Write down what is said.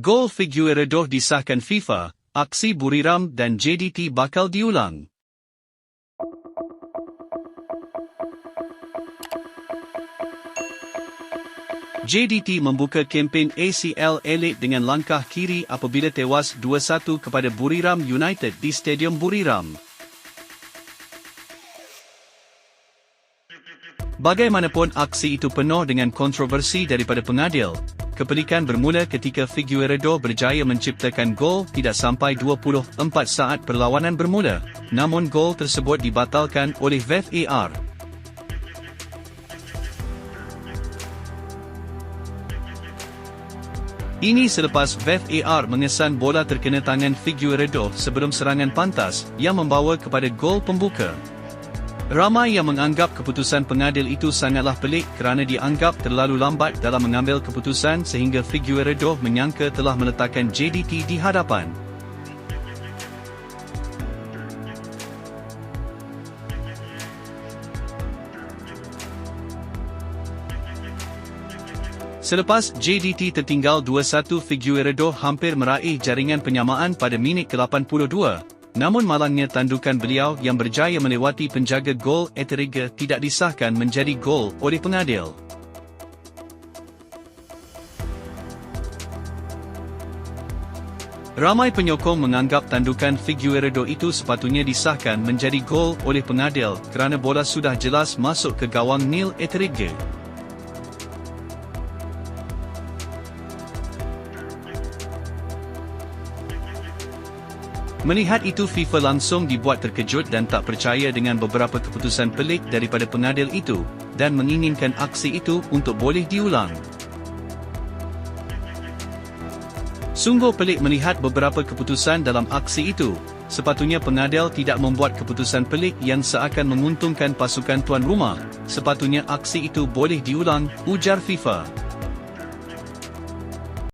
Gol Figueiredo disahkan FIFA, aksi Buriram dan JDT bakal diulang. JDT membuka kempen ACL Elite dengan langkah kiri apabila tewas 2-1 kepada Buriram United di Stadium Buriram. Bagaimanapun aksi itu penuh dengan kontroversi daripada pengadil. Kepelikan bermula ketika Figueiredo berjaya menciptakan gol tidak sampai 24 saat perlawanan bermula, namun gol tersebut dibatalkan oleh VAR. Ini selepas VAR mengesan bola terkena tangan Figueiredo sebelum serangan pantas yang membawa kepada gol pembuka. Ramai yang menganggap keputusan pengadil itu sangatlah pelik kerana dianggap terlalu lambat dalam mengambil keputusan sehingga Figueiredo menyangka telah meletakkan JDT di hadapan. Selepas JDT tertinggal 2-1, Figueiredo hampir meraih jaringan penyamaan pada minit ke-82. Namun malangnya tandukan beliau yang berjaya melewati penjaga gol Eteriga tidak disahkan menjadi gol oleh pengadil. Ramai penyokong menganggap tandukan Figueiredo itu sepatutnya disahkan menjadi gol oleh pengadil kerana bola sudah jelas masuk ke gawang Neil Eteriga. Melihat itu, FIFA langsung dibuat terkejut dan tak percaya dengan beberapa keputusan pelik daripada pengadil itu dan menginginkan aksi itu untuk boleh diulang. Sungguh pelik melihat beberapa keputusan dalam aksi itu. Sepatutnya pengadil tidak membuat keputusan pelik yang seakan menguntungkan pasukan tuan rumah. Sepatutnya aksi itu boleh diulang, ujar FIFA.